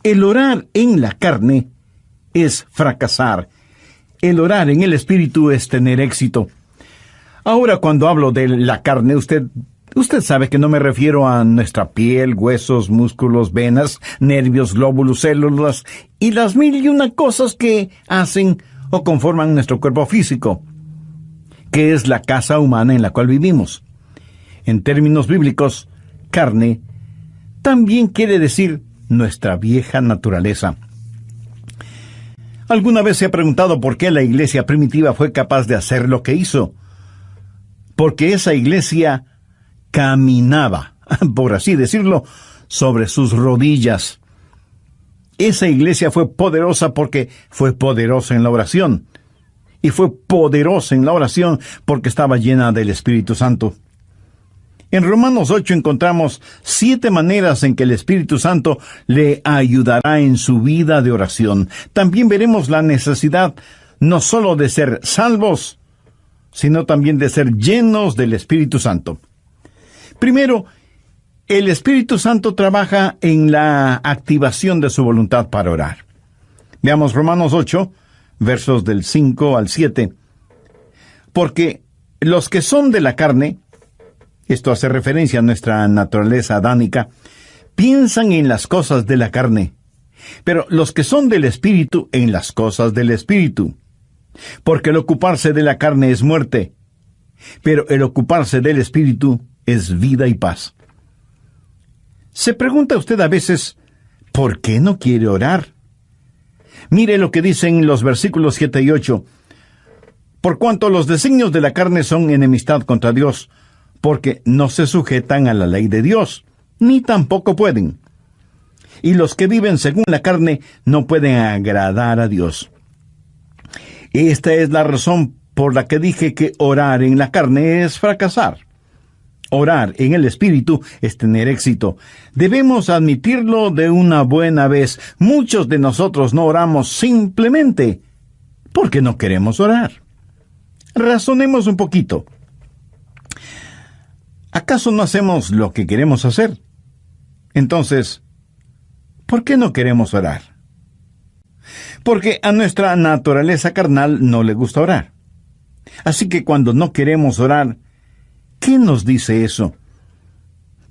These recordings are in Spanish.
El orar en la carne es fracasar. El orar en el Espíritu es tener éxito. Ahora, cuando hablo de la carne, usted sabe que no me refiero a nuestra piel, huesos, músculos, venas, nervios, glóbulos, células y las 1001 cosas que hacen o conforman nuestro cuerpo físico, que es la casa humana en la cual vivimos. En términos bíblicos, carne también quiere decir nuestra vieja naturaleza. ¿Alguna vez se ha preguntado por qué la iglesia primitiva fue capaz de hacer lo que hizo? Porque esa iglesia caminaba, por así decirlo, sobre sus rodillas. Esa iglesia fue poderosa porque fue poderosa en la oración. Y fue poderosa en la oración porque estaba llena del Espíritu Santo. En Romanos 8 encontramos 7 maneras en que el Espíritu Santo le ayudará en su vida de oración. También veremos la necesidad no solo de ser salvos, sino también de ser llenos del Espíritu Santo. Primero, el Espíritu Santo trabaja en la activación de su voluntad para orar. Veamos Romanos 8, versos del 5 al 7. Porque los que son de la carne, esto hace referencia a nuestra naturaleza adánica, piensan en las cosas de la carne, pero los que son del Espíritu en las cosas del Espíritu. Porque el ocuparse de la carne es muerte, pero el ocuparse del Espíritu es vida y paz. ¿Se pregunta usted a veces por qué no quiere orar? Mire lo que dicen los versículos 7 y 8. Por cuanto los designios de la carne son enemistad contra Dios, porque no se sujetan a la ley de Dios, ni tampoco pueden. Y los que viven según la carne no pueden agradar a Dios. Esta es la razón por la que dije que orar en la carne es fracasar. Orar en el Espíritu es tener éxito. Debemos admitirlo de una buena vez. Muchos de nosotros no oramos simplemente porque no queremos orar. Razonemos un poquito. ¿Acaso no hacemos lo que queremos hacer? Entonces, ¿por qué no queremos orar? Porque a nuestra naturaleza carnal no le gusta orar. Así que cuando no queremos orar, ¿qué nos dice eso?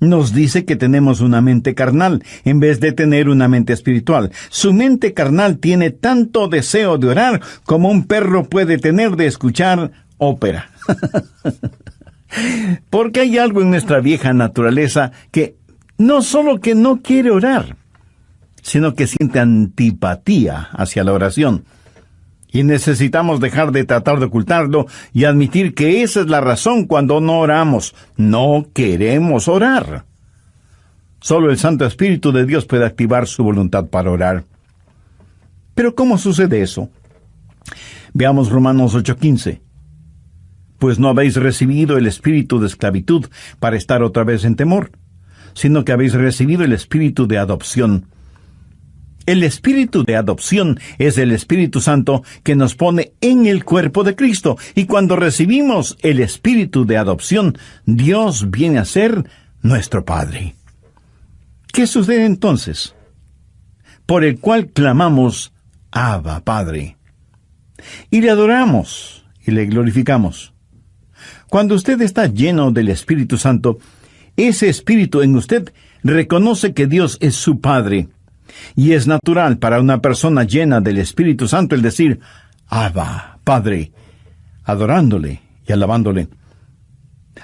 Nos dice que tenemos una mente carnal, en vez de tener una mente espiritual. Su mente carnal tiene tanto deseo de orar como un perro puede tener de escuchar ópera. Porque hay algo en nuestra vieja naturaleza que no solo que no quiere orar, sino que siente antipatía hacia la oración. Y necesitamos dejar de tratar de ocultarlo y admitir que esa es la razón cuando no oramos. No queremos orar. Solo el Santo Espíritu de Dios puede activar su voluntad para orar. ¿Pero cómo sucede eso? Veamos Romanos 8:15. Pues no habéis recibido el espíritu de esclavitud para estar otra vez en temor, sino que habéis recibido el espíritu de adopción. El espíritu de adopción es el Espíritu Santo que nos pone en el cuerpo de Cristo. Y cuando recibimos el espíritu de adopción, Dios viene a ser nuestro Padre. ¿Qué sucede entonces? Por el cual clamamos, Abba, Padre. Y le adoramos y le glorificamos. Cuando usted está lleno del Espíritu Santo, ese Espíritu en usted reconoce que Dios es su Padre. Y es natural para una persona llena del Espíritu Santo el decir, Abba, Padre, adorándole y alabándole.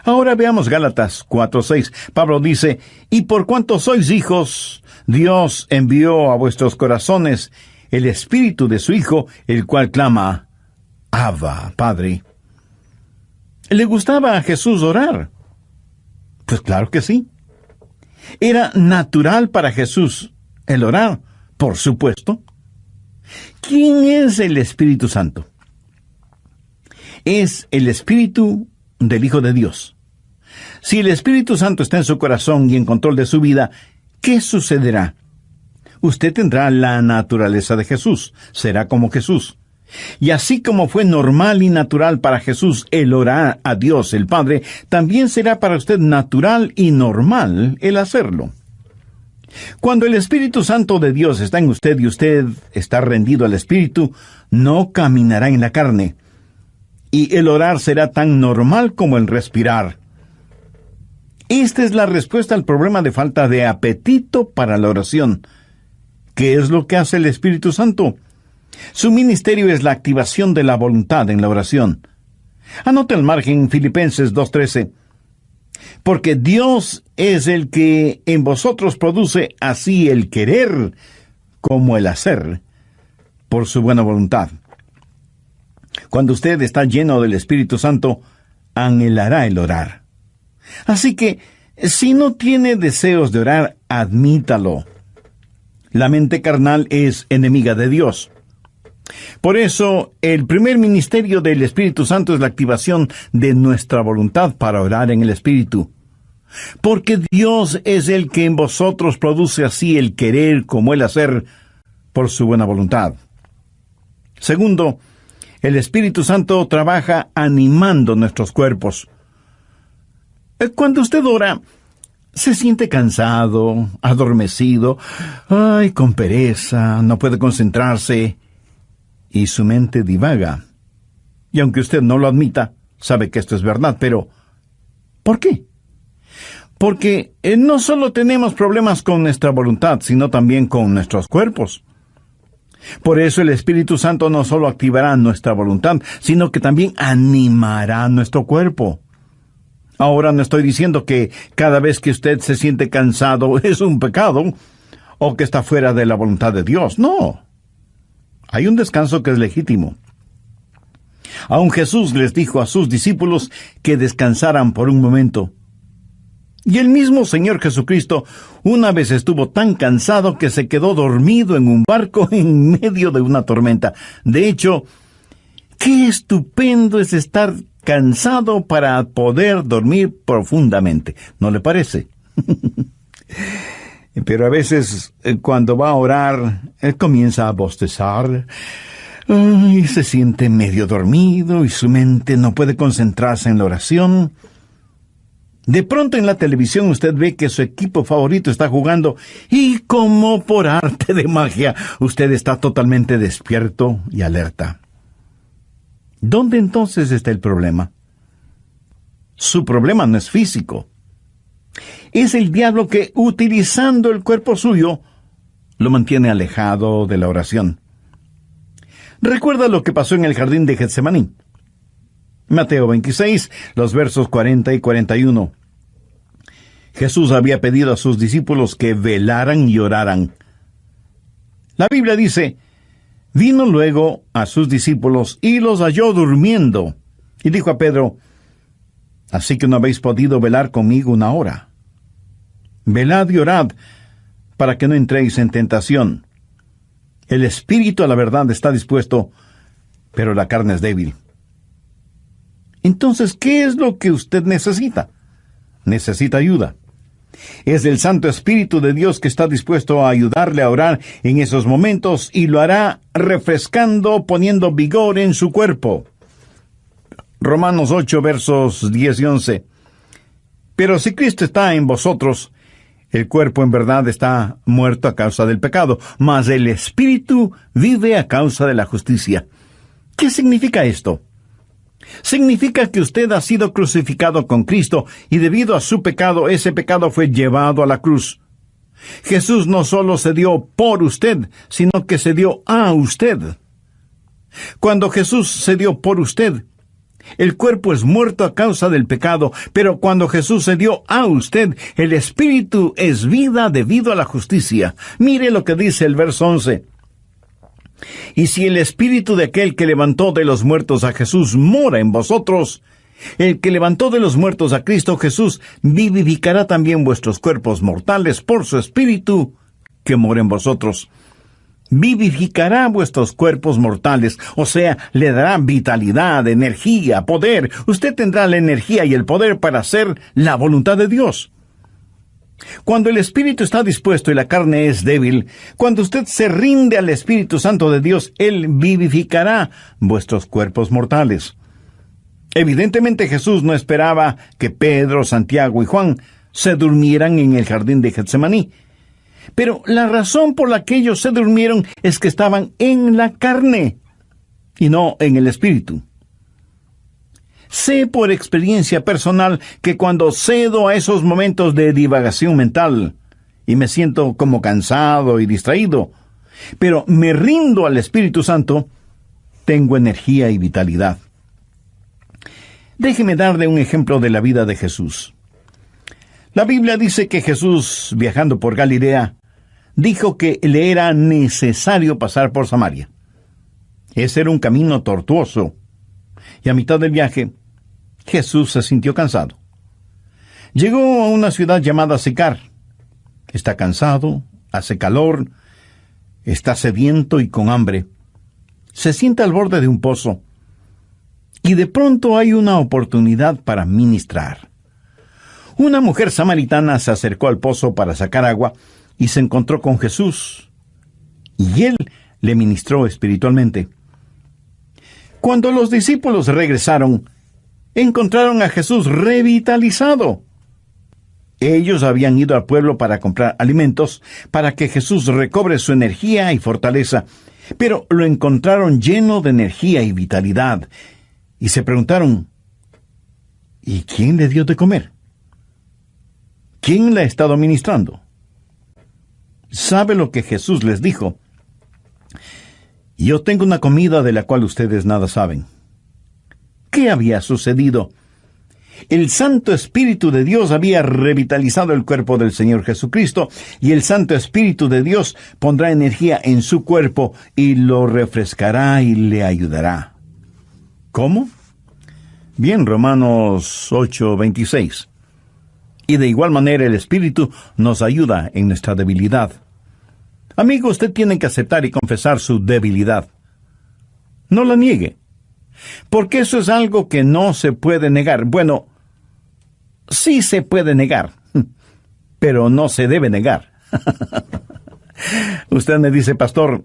Ahora veamos Gálatas 4:6. Pablo dice, y por cuanto sois hijos, Dios envió a vuestros corazones el Espíritu de su Hijo, el cual clama, Abba, Padre. ¿Le gustaba a Jesús orar? Pues claro que sí. ¿Era natural para Jesús el orar? Por supuesto. ¿Quién es el Espíritu Santo? Es el Espíritu del Hijo de Dios. Si el Espíritu Santo está en su corazón y en control de su vida, ¿qué sucederá? Usted tendrá la naturaleza de Jesús, será como Jesús. Y así como fue normal y natural para Jesús el orar a Dios el Padre, también será para usted natural y normal el hacerlo. Cuando el Espíritu Santo de Dios está en usted y usted está rendido al Espíritu, no caminará en la carne. Y el orar será tan normal como el respirar. Esta es la respuesta al problema de falta de apetito para la oración. ¿Qué es lo que hace el Espíritu Santo? Su ministerio es la activación de la voluntad en la oración. Anote al margen Filipenses 2:13. Porque Dios es el que en vosotros produce así el querer como el hacer, por su buena voluntad. Cuando usted está lleno del Espíritu Santo, anhelará el orar. Así que, si no tiene deseos de orar, admítalo. La mente carnal es enemiga de Dios. Por eso, el primer ministerio del Espíritu Santo es la activación de nuestra voluntad para orar en el Espíritu. Porque Dios es el que en vosotros produce así el querer como el hacer por su buena voluntad. Segundo, el Espíritu Santo trabaja animando nuestros cuerpos. Cuando usted ora, se siente cansado, adormecido, con pereza, no puede concentrarse, y su mente divaga. Y aunque usted no lo admita, sabe que esto es verdad, pero ¿por qué? Porque no solo tenemos problemas con nuestra voluntad, sino también con nuestros cuerpos. Por eso el Espíritu Santo no solo activará nuestra voluntad, sino que también animará nuestro cuerpo. Ahora no estoy diciendo que cada vez que usted se siente cansado es un pecado, o que está fuera de la voluntad de Dios. No. Hay un descanso que es legítimo. Aun Jesús les dijo a sus discípulos que descansaran por un momento. Y el mismo Señor Jesucristo una vez estuvo tan cansado que se quedó dormido en un barco en medio de una tormenta. De hecho, qué estupendo es estar cansado para poder dormir profundamente, ¿no le parece? Pero a veces, cuando va a orar, él comienza a bostezar, y se siente medio dormido, y su mente no puede concentrarse en la oración. De pronto en la televisión usted ve que su equipo favorito está jugando, y como por arte de magia, usted está totalmente despierto y alerta. ¿Dónde entonces está el problema? Su problema no es físico. Es el diablo que, utilizando el cuerpo suyo, lo mantiene alejado de la oración. Recuerda lo que pasó en el jardín de Getsemaní. Mateo 26, los versos 40 y 41. Jesús había pedido a sus discípulos que velaran y oraran. La Biblia dice: vino luego a sus discípulos y los halló durmiendo. Y dijo a Pedro: ¿así que no habéis podido velar conmigo una hora? Velad y orad, para que no entréis en tentación. El espíritu a la verdad está dispuesto, pero la carne es débil. Entonces, ¿qué es lo que usted necesita? Necesita ayuda. Es el Santo Espíritu de Dios que está dispuesto a ayudarle a orar en esos momentos, y lo hará refrescando, poniendo vigor en su cuerpo. Romanos 8, versos 10 y 11. Pero si Cristo está en vosotros, el cuerpo en verdad está muerto a causa del pecado, mas el Espíritu vive a causa de la justicia. ¿Qué significa esto? Significa que usted ha sido crucificado con Cristo, y debido a su pecado, ese pecado fue llevado a la cruz. Jesús no solo se dio por usted, sino que se dio a usted. Cuando Jesús se dio por usted, el cuerpo es muerto a causa del pecado, pero cuando Jesús se dio a usted, el Espíritu es vida debido a la justicia. Mire lo que dice el verso 11. Y si el Espíritu de aquel que levantó de los muertos a Jesús mora en vosotros, el que levantó de los muertos a Cristo Jesús vivificará también vuestros cuerpos mortales por su Espíritu que mora en vosotros. Vivificará vuestros cuerpos mortales, o sea, le dará vitalidad, energía, poder. Usted tendrá la energía y el poder para hacer la voluntad de Dios. Cuando el Espíritu está dispuesto y la carne es débil, cuando usted se rinde al Espíritu Santo de Dios, Él vivificará vuestros cuerpos mortales. Evidentemente Jesús no esperaba que Pedro, Santiago y Juan se durmieran en el jardín de Getsemaní. Pero la razón por la que ellos se durmieron es que estaban en la carne y no en el espíritu. Sé por experiencia personal que cuando cedo a esos momentos de divagación mental y me siento como cansado y distraído, pero me rindo al Espíritu Santo, tengo energía y vitalidad. Déjeme darle un ejemplo de la vida de Jesús. La Biblia dice que Jesús, viajando por Galilea, dijo que le era necesario pasar por Samaria. Ese era un camino tortuoso, y a mitad del viaje, Jesús se sintió cansado. Llegó a una ciudad llamada Sicar. Está cansado, hace calor, está sediento y con hambre. Se sienta al borde de un pozo, y de pronto hay una oportunidad para ministrar. Una mujer samaritana se acercó al pozo para sacar agua y se encontró con Jesús, y él le ministró espiritualmente. Cuando los discípulos regresaron, encontraron a Jesús revitalizado. Ellos habían ido al pueblo para comprar alimentos, para que Jesús recobre su energía y fortaleza, pero lo encontraron lleno de energía y vitalidad, y se preguntaron, ¿y quién le dio de comer? ¿Quién le ha estado ministrando? ¿Sabe lo que Jesús les dijo? Yo tengo una comida de la cual ustedes nada saben. ¿Qué había sucedido? El Santo Espíritu de Dios había revitalizado el cuerpo del Señor Jesucristo, y el Santo Espíritu de Dios pondrá energía en su cuerpo y lo refrescará y le ayudará. ¿Cómo? Bien, Romanos 8:26. Y de igual manera el Espíritu nos ayuda en nuestra debilidad. Amigo, usted tiene que aceptar y confesar su debilidad. No la niegue, porque eso es algo que no se puede negar. Bueno, sí se puede negar, pero no se debe negar. Usted me dice, pastor,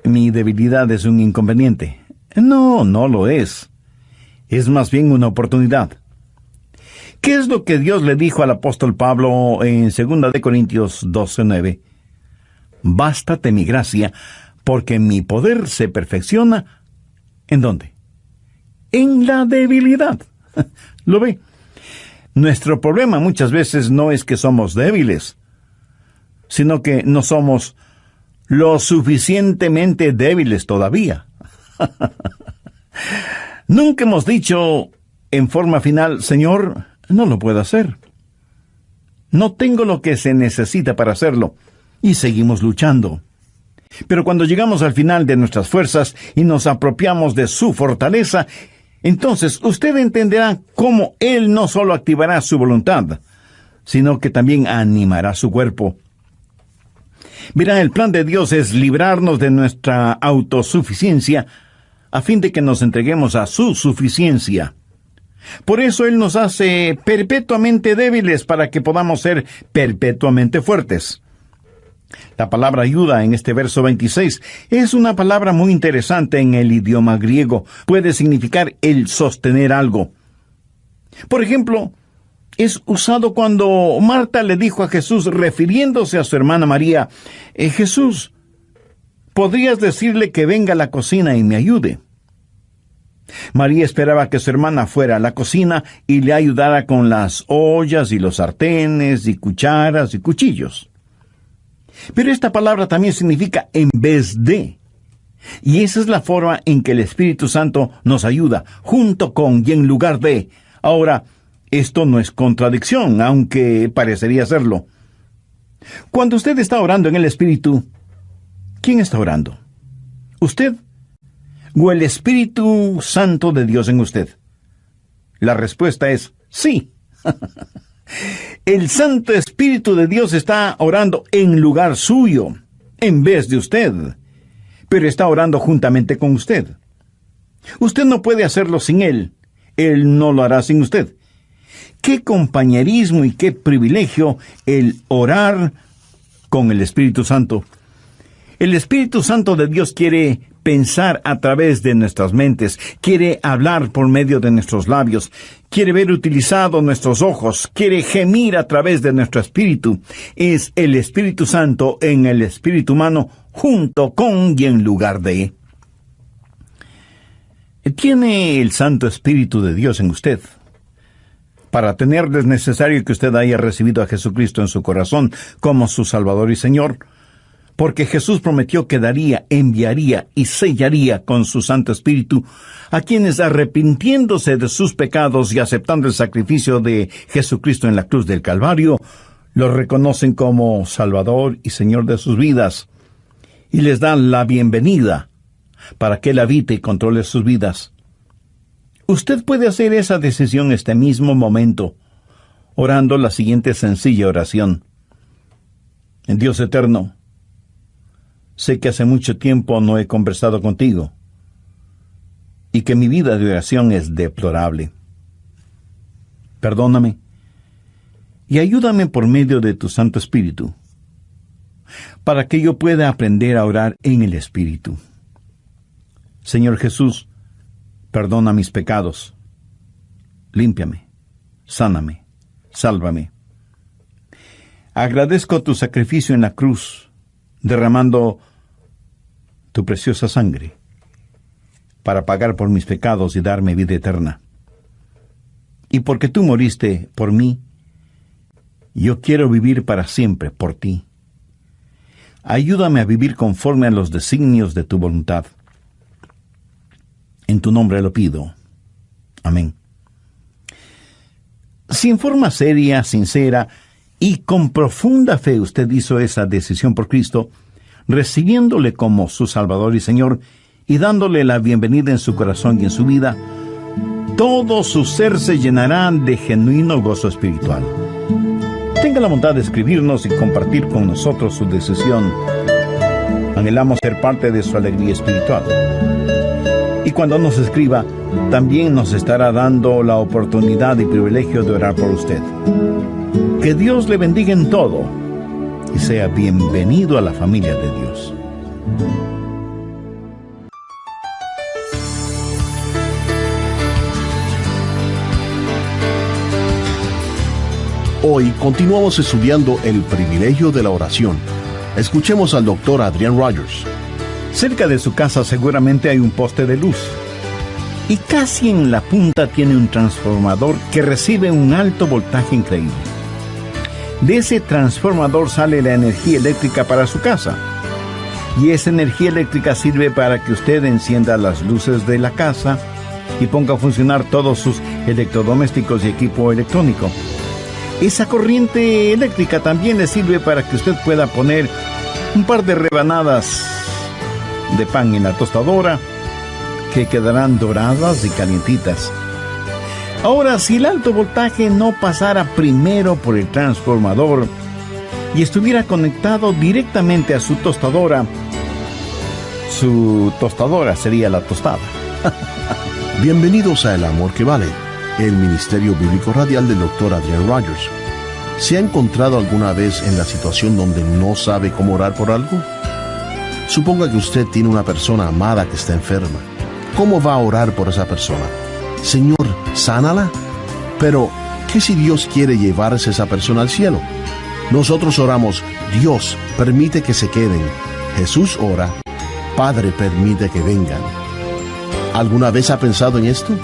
mi debilidad es un inconveniente. No, no lo es. Es más bien una oportunidad. ¿Qué es lo que Dios le dijo al apóstol Pablo en 2 Corintios 12:9? Bástate mi gracia, porque mi poder se perfecciona. ¿En dónde? En la debilidad. ¿Lo ve? Nuestro problema muchas veces no es que somos débiles, sino que no somos lo suficientemente débiles todavía. Nunca hemos dicho en forma final, Señor, no lo puedo hacer. No tengo lo que se necesita para hacerlo. Y seguimos luchando. Pero cuando llegamos al final de nuestras fuerzas y nos apropiamos de su fortaleza, entonces usted entenderá cómo Él no solo activará su voluntad, sino que también animará su cuerpo. Verá, el plan de Dios es librarnos de nuestra autosuficiencia a fin de que nos entreguemos a su suficiencia. Por eso Él nos hace perpetuamente débiles para que podamos ser perpetuamente fuertes. La palabra ayuda en este verso 26 es una palabra muy interesante en el idioma griego. Puede significar el sostener algo. Por ejemplo, es usado cuando Marta le dijo a Jesús, refiriéndose a su hermana María, Jesús, ¿podrías decirle que venga a la cocina y me ayude? María esperaba que su hermana fuera a la cocina y le ayudara con las ollas y los sartenes y cucharas y cuchillos. Pero esta palabra también significa en vez de. Y esa es la forma en que el Espíritu Santo nos ayuda, junto con y en lugar de. Ahora, esto no es contradicción, aunque parecería serlo. Cuando usted está orando en el Espíritu, ¿quién está orando? ¿Usted? ¿O el Espíritu Santo de Dios en usted? La respuesta es sí. El Santo Espíritu de Dios está orando en lugar suyo, en vez de usted, pero está orando juntamente con usted. Usted no puede hacerlo sin Él. Él no lo hará sin usted. Qué compañerismo y qué privilegio el orar con el Espíritu Santo. El Espíritu Santo de Dios quiere pensar a través de nuestras mentes, quiere hablar por medio de nuestros labios, quiere ver utilizados nuestros ojos, quiere gemir a través de nuestro espíritu. Es el Espíritu Santo en el espíritu humano, junto con y en lugar de. ¿Tiene el Santo Espíritu de Dios en usted? Para tenerlo es necesario que usted haya recibido a Jesucristo en su corazón como su Salvador y Señor, porque Jesús prometió que daría, enviaría y sellaría con su Santo Espíritu a quienes, arrepintiéndose de sus pecados y aceptando el sacrificio de Jesucristo en la cruz del Calvario, lo reconocen como Salvador y Señor de sus vidas, y les dan la bienvenida para que Él habite y controle sus vidas. Usted puede hacer esa decisión este mismo momento, orando la siguiente sencilla oración. En Dios eterno, sé que hace mucho tiempo no he conversado contigo, y que mi vida de oración es deplorable. Perdóname, y ayúdame por medio de tu Santo Espíritu, para que yo pueda aprender a orar en el Espíritu. Señor Jesús, perdona mis pecados, límpiame, sáname, sálvame. Agradezco tu sacrificio en la cruz, derramando tu preciosa sangre para pagar por mis pecados y darme vida eterna. Y porque tú moriste por mí, yo quiero vivir para siempre por ti. Ayúdame a vivir conforme a los designios de tu voluntad. En tu nombre lo pido. Amén. Si en forma seria, sincera y con profunda fe usted hizo esa decisión por Cristo, recibiéndole como su Salvador y Señor y dándole la bienvenida en su corazón y en su vida, todo su ser se llenará de genuino gozo espiritual. Tenga la bondad de escribirnos y compartir con nosotros su decisión. Anhelamos ser parte de su alegría espiritual. Y cuando nos escriba, también nos estará dando la oportunidad y privilegio de orar por usted. Que Dios le bendiga en todo y sea bienvenido a la familia de Dios. Hoy continuamos estudiando el privilegio de la oración. Escuchemos al Dr. Adrian Rogers. Cerca de su casa seguramente hay un poste de luz. Y casi en la punta tiene un transformador que recibe un alto voltaje increíble. De ese transformador sale la energía eléctrica para su casa. Y esa energía eléctrica sirve para que usted encienda las luces de la casa y ponga a funcionar todos sus electrodomésticos y equipo electrónico. Esa corriente eléctrica también le sirve para que usted pueda poner un par de rebanadas de pan en la tostadora que quedarán doradas y calientitas. Ahora, si el alto voltaje no pasara primero por el transformador y estuviera conectado directamente a su tostadora sería la tostada. Bienvenidos a El Amor que Vale, el Ministerio Bíblico Radial del Dr. Adrian Rogers. ¿Se ha encontrado alguna vez en la situación donde no sabe cómo orar por algo? Suponga que usted tiene una persona amada que está enferma. ¿Cómo va a orar por esa persona? Señor, sánala. Pero, ¿qué si Dios quiere llevarse a esa persona al cielo? Nosotros oramos, Dios, permite que se queden. Jesús ora, Padre, permite que vengan. ¿Alguna vez ha pensado en esto?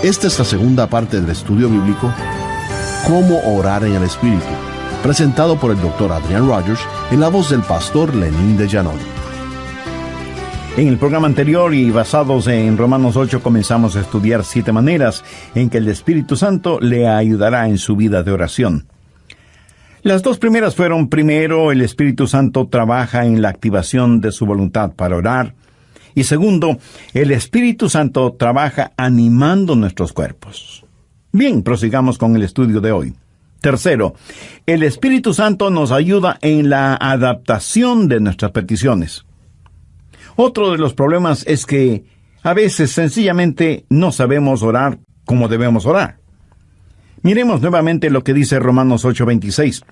Esta es la segunda parte del estudio bíblico, Cómo orar en el Espíritu, presentado por el Dr. Adrian Rogers en la voz del pastor Lenín de Llanón. En el programa anterior y basados en Romanos 8 comenzamos a estudiar 7 maneras en que el Espíritu Santo le ayudará en su vida de oración. Las 2 primeras fueron: primero, el Espíritu Santo trabaja en la activación de su voluntad para orar, y segundo, el Espíritu Santo trabaja animando nuestros cuerpos. Bien, prosigamos con el estudio de hoy. Tercero, el Espíritu Santo nos ayuda en la adaptación de nuestras peticiones. Otro de los problemas es que a veces sencillamente no sabemos orar como debemos orar. Miremos nuevamente lo que dice Romanos 8:26.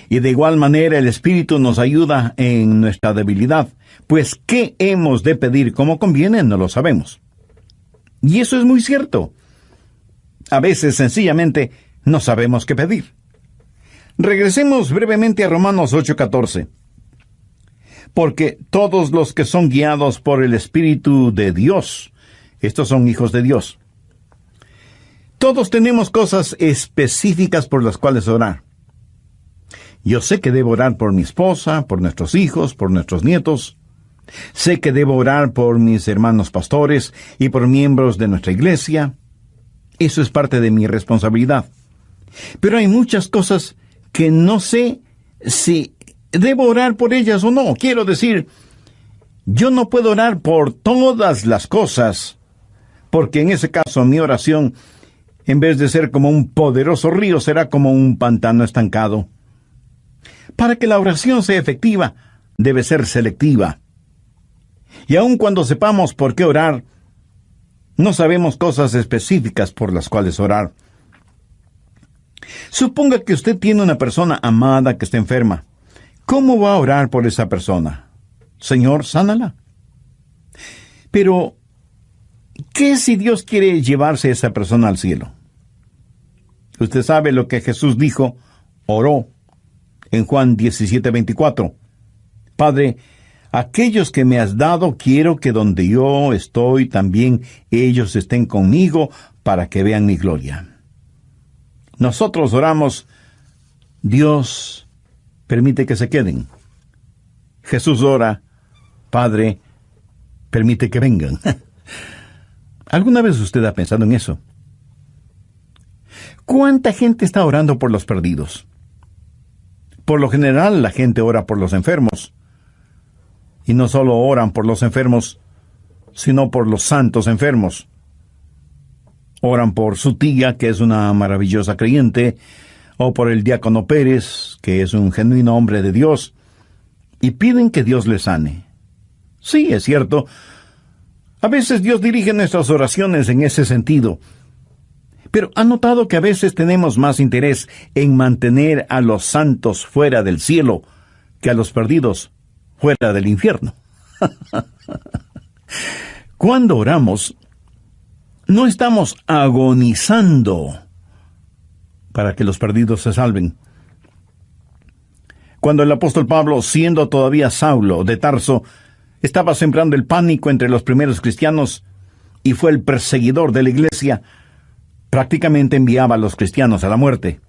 Y de igual manera el Espíritu nos ayuda en nuestra debilidad, pues ¿qué hemos de pedir como conviene? No lo sabemos. Y eso es muy cierto. A veces sencillamente no sabemos qué pedir. Regresemos brevemente a Romanos 8:14. Porque todos los que son guiados por el Espíritu de Dios, estos son hijos de Dios. Todos tenemos cosas específicas por las cuales orar. Yo sé que debo orar por mi esposa, por nuestros hijos, por nuestros nietos. Sé que debo orar por mis hermanos pastores y por miembros de nuestra iglesia. Eso es parte de mi responsabilidad. Pero hay muchas cosas que no sé si debo orar por ellas o no. Quiero decir, yo no puedo orar por todas las cosas, porque en ese caso mi oración, en vez de ser como un poderoso río, será como un pantano estancado. Para que la oración sea efectiva, debe ser selectiva. Y aun cuando sepamos por qué orar, no sabemos cosas específicas por las cuales orar. Suponga que usted tiene una persona amada que está enferma. ¿Cómo va a orar por esa persona? Señor, sánala. Pero, ¿qué si Dios quiere llevarse a esa persona al cielo? Usted sabe lo que Jesús dijo, oró, en Juan 17:24. Padre, aquellos que me has dado, quiero que donde yo estoy, también ellos estén conmigo, para que vean mi gloria. Nosotros oramos, Dios, permite que se queden. Jesús ora, Padre, permite que vengan. ¿Alguna vez usted ha pensado en eso? ¿Cuánta gente está orando por los perdidos? Por lo general, la gente ora por los enfermos. Y no solo oran por los enfermos, sino por los santos enfermos. Oran por su tía, que es una maravillosa creyente, o por el diácono Pérez, que es un genuino hombre de Dios, y piden que Dios les sane. Sí, es cierto. A veces Dios dirige nuestras oraciones en ese sentido. Pero ¿ha notado que a veces tenemos más interés en mantener a los santos fuera del cielo que a los perdidos fuera del infierno? Cuando oramos, no estamos agonizando para que los perdidos se salven. Cuando el apóstol Pablo, siendo todavía Saulo de Tarso, estaba sembrando el pánico entre los primeros cristianos y fue el perseguidor de la iglesia, prácticamente enviaba a los cristianos a la muerte.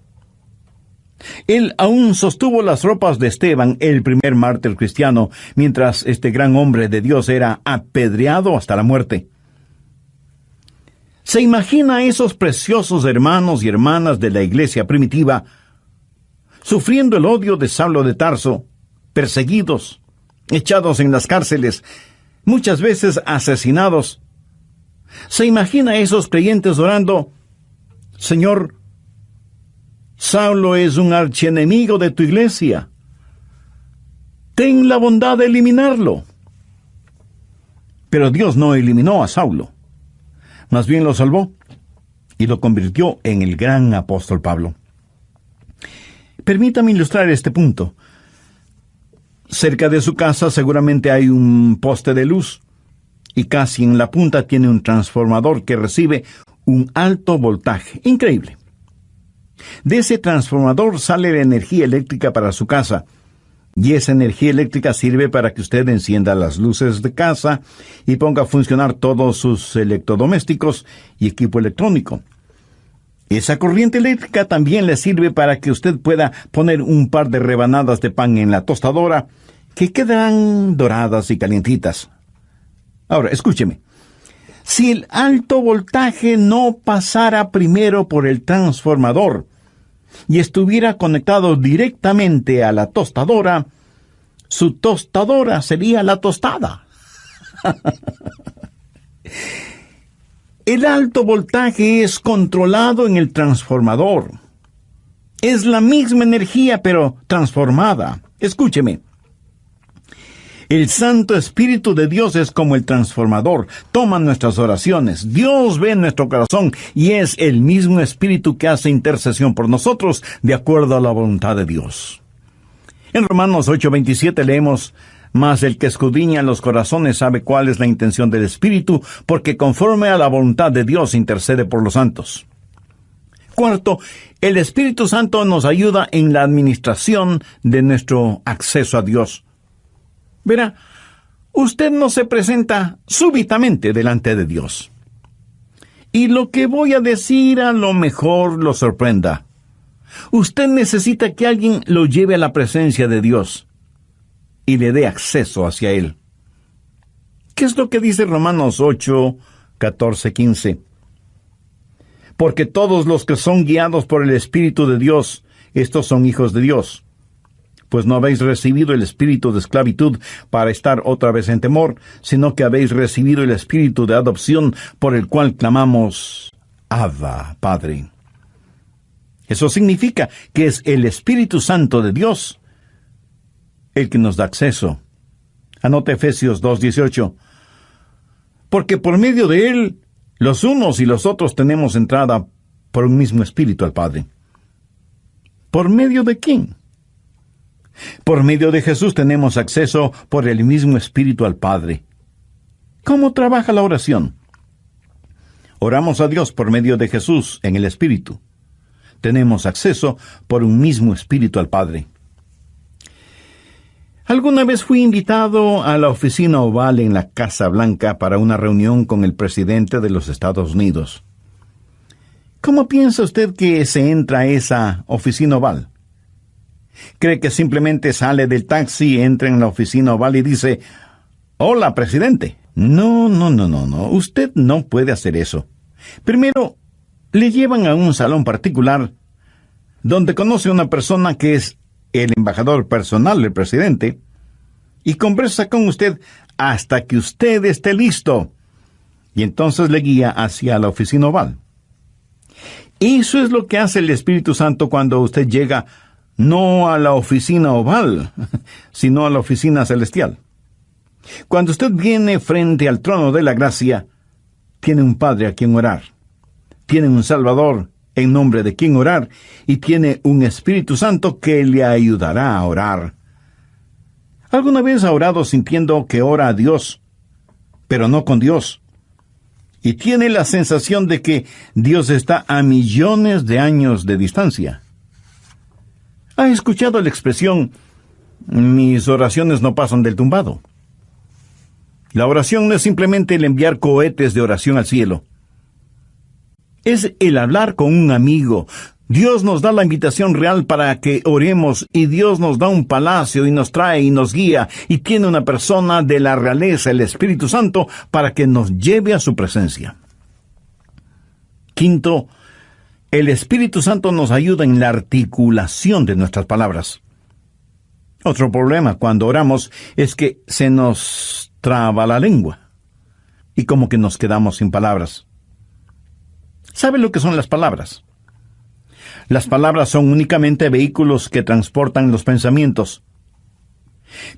Él aún sostuvo las ropas de Esteban, el primer mártir cristiano, mientras este gran hombre de Dios era apedreado hasta la muerte. ¿Se imagina a esos preciosos hermanos y hermanas de la iglesia primitiva sufriendo el odio de Saulo de Tarso, perseguidos, echados en las cárceles, muchas veces asesinados? ¿Se imagina a esos creyentes orando, Señor, Saulo es un archienemigo de tu iglesia, ten la bondad de eliminarlo? Pero Dios no eliminó a Saulo, más bien lo salvó y lo convirtió en el gran apóstol Pablo. Permítame ilustrar este punto. Cerca de su casa seguramente hay un poste de luz, y casi en la punta tiene un transformador que recibe un alto voltaje. Increíble. De ese transformador sale la energía eléctrica para su casa, y esa energía eléctrica sirve para que usted encienda las luces de casa y ponga a funcionar todos sus electrodomésticos y equipo electrónico. Esa corriente eléctrica también le sirve para que usted pueda poner un par de rebanadas de pan en la tostadora, que quedarán doradas y calientitas. Ahora, escúcheme. Si el alto voltaje no pasara primero por el transformador y estuviera conectado directamente a la tostadora, su tostadora sería la tostada. El alto voltaje es controlado en el transformador. Es la misma energía, pero transformada. Escúcheme. El Santo Espíritu de Dios es como el transformador. Toma nuestras oraciones. Dios ve nuestro corazón y es el mismo Espíritu que hace intercesión por nosotros de acuerdo a la voluntad de Dios. En Romanos 8:27 leemos: Mas el que escudriña los corazones sabe cuál es la intención del Espíritu, porque conforme a la voluntad de Dios intercede por los santos. Cuarto, el Espíritu Santo nos ayuda en la administración de nuestro acceso a Dios. Verá, usted no se presenta súbitamente delante de Dios. Y lo que voy a decir a lo mejor lo sorprenda. Usted necesita que alguien lo lleve a la presencia de Dios y le dé acceso hacia Él. ¿Qué es lo que dice Romanos 8, 14, 15? Porque todos los que son guiados por el Espíritu de Dios, estos son hijos de Dios. Pues no habéis recibido el espíritu de esclavitud para estar otra vez en temor, sino que habéis recibido el espíritu de adopción por el cual clamamos: Abba, Padre. Eso significa que es el Espíritu Santo de Dios el que nos da acceso. Anote Efesios 2:18. Porque por medio de Él, los unos y los otros tenemos entrada por un mismo Espíritu al Padre. ¿Por medio de quién? Por medio de Jesús tenemos acceso por el mismo Espíritu al Padre. ¿Cómo trabaja la oración? Oramos a Dios por medio de Jesús en el Espíritu. Tenemos acceso por un mismo Espíritu al Padre. Alguna vez fui invitado a la oficina oval en la Casa Blanca para una reunión con el presidente de los Estados Unidos. ¿Cómo piensa usted que se entra a esa oficina oval? ¿Cree que simplemente sale del taxi, entra en la oficina oval y dice: «Hola, presidente»? No. Usted no puede hacer eso. Primero, le llevan a un salón particular donde conoce a una persona que es el embajador personal del presidente y conversa con usted hasta que usted esté listo. Y entonces le guía hacia la oficina oval. Eso es lo que hace el Espíritu Santo cuando usted llega no a la oficina oval, sino a la oficina celestial. Cuando usted viene frente al trono de la gracia, tiene un Padre a quien orar, tiene un Salvador en nombre de quien orar, y tiene un Espíritu Santo que le ayudará a orar. ¿Alguna vez ha orado sintiendo que ora a Dios, pero no con Dios? Y tiene la sensación de que Dios está a millones de años de distancia. ¿Ha escuchado la expresión: mis oraciones no pasan del tumbado? La oración no es simplemente el enviar cohetes de oración al cielo. Es el hablar con un amigo. Dios nos da la invitación real para que oremos, y Dios nos da un palacio y nos trae y nos guía, y tiene una persona de la realeza, el Espíritu Santo, para que nos lleve a su presencia. Quinto, el Espíritu Santo nos ayuda en la articulación de nuestras palabras. Otro problema cuando oramos es que se nos traba la lengua y como que nos quedamos sin palabras. ¿Sabe lo que son las palabras? Las palabras son únicamente vehículos que transportan los pensamientos.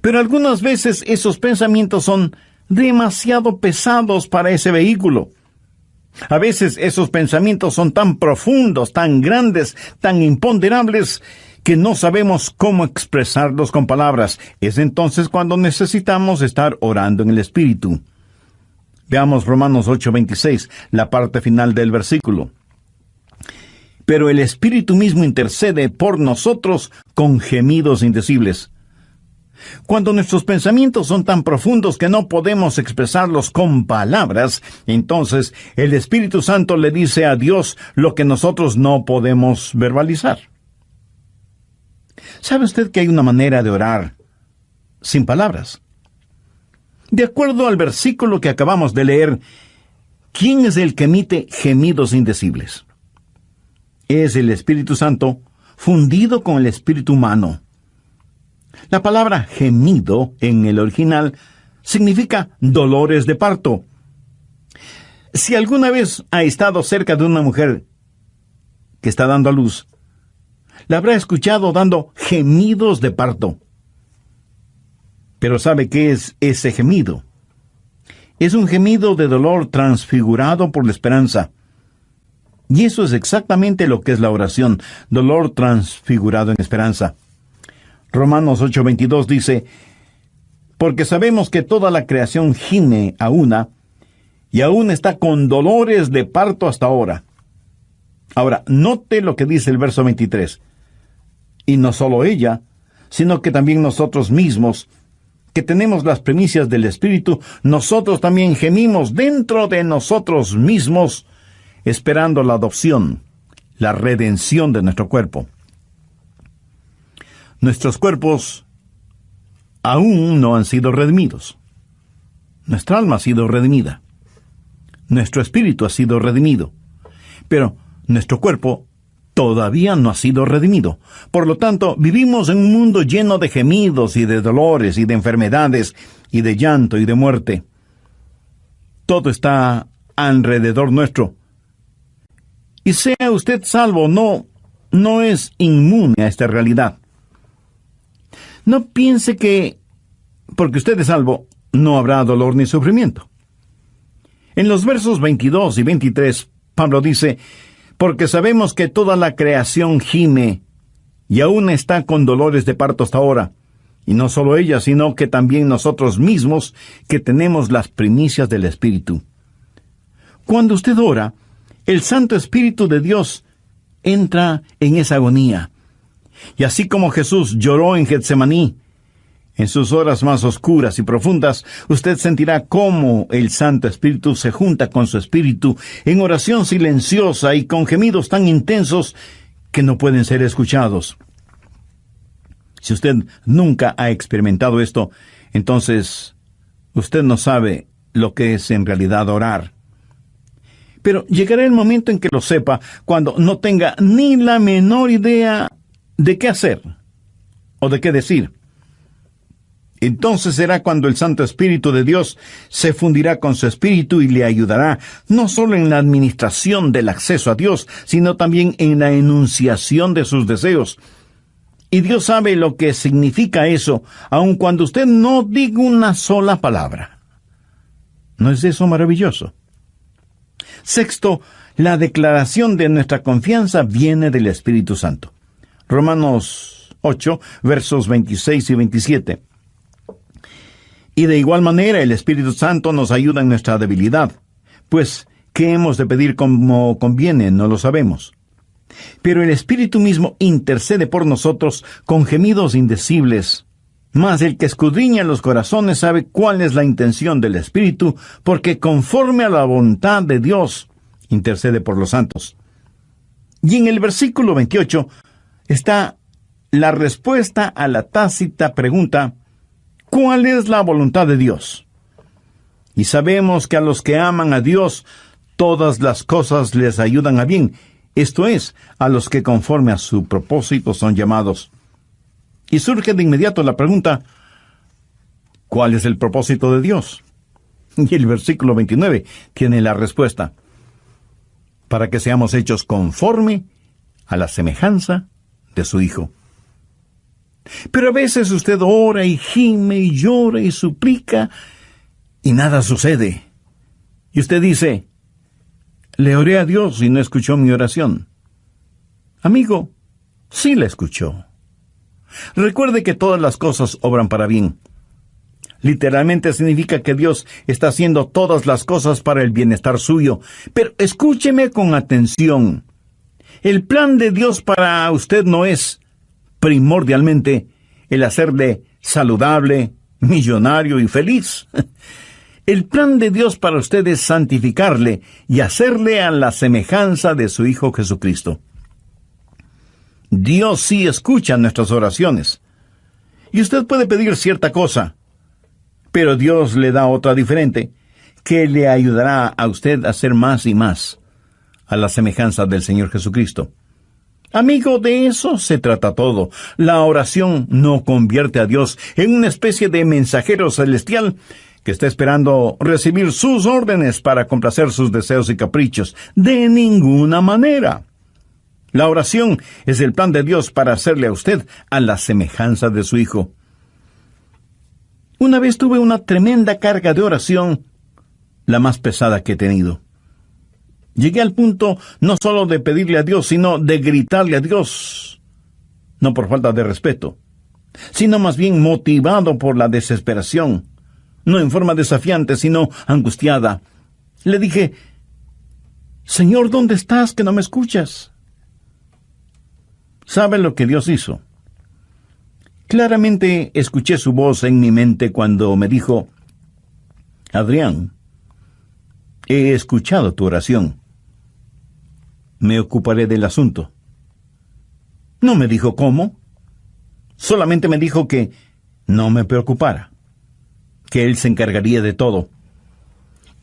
Pero algunas veces esos pensamientos son demasiado pesados para ese vehículo. A veces esos pensamientos son tan profundos, tan grandes, tan imponderables, que no sabemos cómo expresarlos con palabras. Es entonces cuando necesitamos estar orando en el Espíritu. Veamos Romanos 8:26, la parte final del versículo. Pero el Espíritu mismo intercede por nosotros con gemidos indecibles. Cuando nuestros pensamientos son tan profundos que no podemos expresarlos con palabras, entonces el Espíritu Santo le dice a Dios lo que nosotros no podemos verbalizar. ¿Sabe usted que hay una manera de orar sin palabras? De acuerdo al versículo que acabamos de leer, ¿quién es el que emite gemidos indecibles? Es el Espíritu Santo fundido con el espíritu humano. La palabra gemido en el original significa dolores de parto. Si alguna vez ha estado cerca de una mujer que está dando a luz, la habrá escuchado dando gemidos de parto. Pero ¿sabe qué es ese gemido? Es un gemido de dolor transfigurado por la esperanza. Y eso es exactamente lo que es la oración, dolor transfigurado en esperanza. Romanos 8:22 dice: porque sabemos que toda la creación gime a una, y aún está con dolores de parto hasta ahora. Ahora, note lo que dice el verso 23. Y no solo ella, sino que también nosotros mismos, que tenemos las primicias del Espíritu, nosotros también gemimos dentro de nosotros mismos, esperando la adopción, la redención de nuestro cuerpo. Nuestros cuerpos aún no han sido redimidos. Nuestra alma ha sido redimida. Nuestro espíritu ha sido redimido. Pero nuestro cuerpo todavía no ha sido redimido. Por lo tanto, vivimos en un mundo lleno de gemidos y de dolores y de enfermedades y de llanto y de muerte. Todo está alrededor nuestro. Y sea usted salvo o no es inmune a esta realidad. No piense que, porque usted es salvo, no habrá dolor ni sufrimiento. En los versos 22 y 23, Pablo dice: porque sabemos que toda la creación gime, y aún está con dolores de parto hasta ahora. Y no solo ella, sino que también nosotros mismos, que tenemos las primicias del Espíritu. Cuando usted ora, el Santo Espíritu de Dios entra en esa agonía. Y así como Jesús lloró en Getsemaní, en sus horas más oscuras y profundas, usted sentirá cómo el Santo Espíritu se junta con su espíritu en oración silenciosa y con gemidos tan intensos que no pueden ser escuchados. Si usted nunca ha experimentado esto, entonces usted no sabe lo que es en realidad orar. Pero llegará el momento en que lo sepa, cuando no tenga ni la menor idea de qué hacer o de qué decir. Entonces será cuando el Santo Espíritu de Dios se fundirá con su espíritu y le ayudará, no solo en la administración del acceso a Dios, sino también en la enunciación de sus deseos. Y Dios sabe lo que significa eso, aun cuando usted no diga una sola palabra. ¿No es eso maravilloso? Sexto, la declaración de nuestra confianza viene del Espíritu Santo. Romanos 8, versos 26 y 27. Y de igual manera el Espíritu Santo nos ayuda en nuestra debilidad, pues ¿qué hemos de pedir como conviene? No lo sabemos. Pero el Espíritu mismo intercede por nosotros con gemidos indecibles. Mas el que escudriña los corazones sabe cuál es la intención del Espíritu, porque conforme a la voluntad de Dios intercede por los santos. Y en el versículo 28 está la respuesta a la tácita pregunta: ¿cuál es la voluntad de Dios? Y sabemos que a los que aman a Dios, todas las cosas les ayudan a bien, esto es, a los que conforme a su propósito son llamados. Y surge de inmediato la pregunta: ¿cuál es el propósito de Dios? Y el versículo 29 tiene la respuesta: para que seamos hechos conforme a la semejanza de su Hijo. Pero a veces usted ora y gime y llora y suplica y nada sucede. Y usted dice: le oré a Dios y no escuchó mi oración. Amigo, sí la escuchó. Recuerde que todas las cosas obran para bien. Literalmente significa que Dios está haciendo todas las cosas para el bienestar suyo. Pero escúcheme con atención. El plan de Dios para usted no es primordialmente el hacerle saludable, millonario y feliz. El plan de Dios para usted es santificarle y hacerle a la semejanza de su Hijo Jesucristo. Dios sí escucha nuestras oraciones. Y usted puede pedir cierta cosa, pero Dios le da otra diferente, que le ayudará a usted a ser más y más a la semejanza del Señor Jesucristo. Amigo, de eso se trata todo. La oración no convierte a Dios en una especie de mensajero celestial que está esperando recibir sus órdenes para complacer sus deseos y caprichos. De ninguna manera. La oración es el plan de Dios para hacerle a usted a la semejanza de su Hijo. Una vez tuve una tremenda carga de oración, la más pesada que he tenido. Llegué al punto no solo de pedirle a Dios, sino de gritarle a Dios. No por falta de respeto, sino más bien motivado por la desesperación, no en forma desafiante, sino angustiada. Le dije: Señor, ¿dónde estás que no me escuchas? ¿Sabe lo que Dios hizo? Claramente escuché su voz en mi mente cuando me dijo: Adrián, he escuchado tu oración. Me ocuparé del asunto. No me dijo cómo. Solamente me dijo que no me preocupara, que Él se encargaría de todo.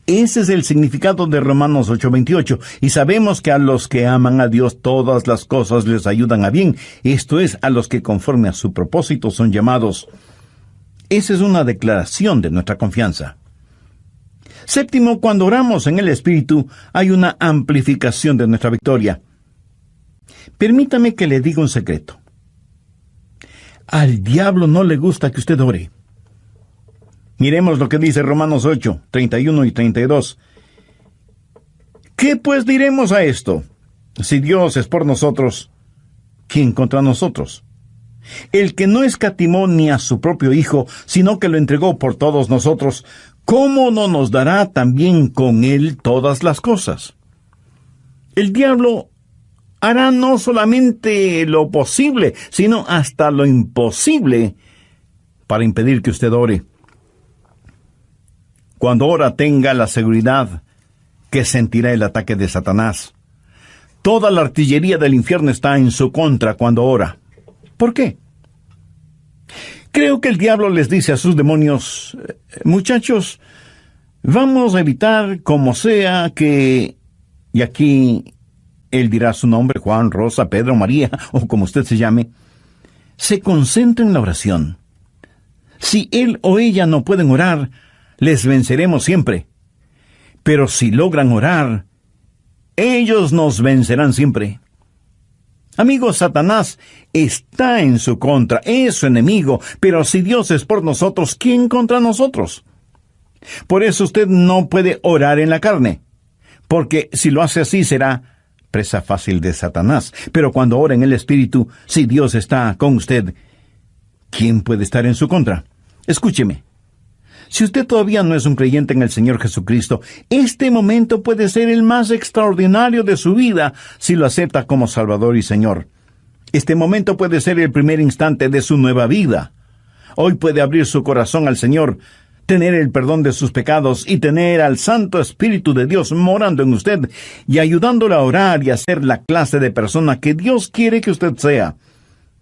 Ese es el significado de Romanos 8:28, y sabemos que a los que aman a Dios todas las cosas les ayudan a bien, esto es, a los que conforme a su propósito son llamados. Esa es una declaración de nuestra confianza. Séptimo, cuando oramos en el Espíritu, hay una amplificación de nuestra victoria. Permítame que le diga un secreto. Al diablo no le gusta que usted ore. Miremos lo que dice Romanos 8, 31 y 32. ¿Qué pues diremos a esto? Si Dios es por nosotros, ¿quién contra nosotros? El que no escatimó ni a su propio Hijo, sino que lo entregó por todos nosotros, ¿cómo no nos dará también con Él todas las cosas? El diablo hará no solamente lo posible, sino hasta lo imposible para impedir que usted ore. Cuando ora, tenga la seguridad que sentirá el ataque de Satanás. Toda la artillería del infierno está en su contra cuando ora. ¿Por qué? Creo que el diablo les dice a sus demonios: muchachos, vamos a evitar como sea que... Y aquí él dirá su nombre: Juan, Rosa, Pedro, María, o como usted se llame. Se concentra en la oración. Si él o ella no pueden orar, les venceremos siempre. Pero si logran orar, ellos nos vencerán siempre. Amigos, Satanás está en su contra, es su enemigo, pero si Dios es por nosotros, ¿quién contra nosotros? Por eso usted no puede orar en la carne, porque si lo hace así será presa fácil de Satanás. Pero cuando ora en el Espíritu, si Dios está con usted, ¿quién puede estar en su contra? Escúcheme. Si usted todavía no es un creyente en el Señor Jesucristo, este momento puede ser el más extraordinario de su vida si lo acepta como Salvador y Señor. Este momento puede ser el primer instante de su nueva vida. Hoy puede abrir su corazón al Señor, tener el perdón de sus pecados y tener al Santo Espíritu de Dios morando en usted y ayudándole a orar y a ser la clase de persona que Dios quiere que usted sea,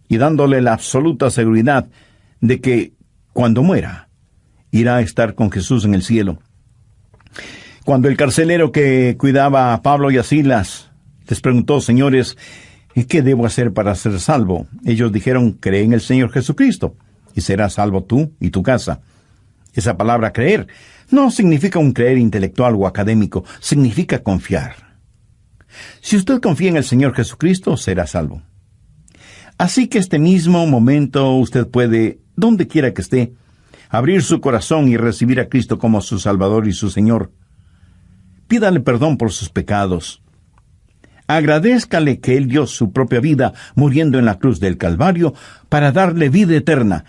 y dándole la absoluta seguridad de que cuando muera, irá a estar con Jesús en el cielo. Cuando el carcelero que cuidaba a Pablo y a Silas les preguntó: señores, ¿qué debo hacer para ser salvo? Ellos dijeron: cree en el Señor Jesucristo, y serás salvo tú y tu casa. Esa palabra creer no significa un creer intelectual o académico, significa confiar. Si usted confía en el Señor Jesucristo, será salvo. Así que este mismo momento usted puede, donde quiera que esté, abrir su corazón y recibir a Cristo como su Salvador y su Señor. Pídale perdón por sus pecados. Agradézcale que Él dio su propia vida muriendo en la cruz del Calvario para darle vida eterna,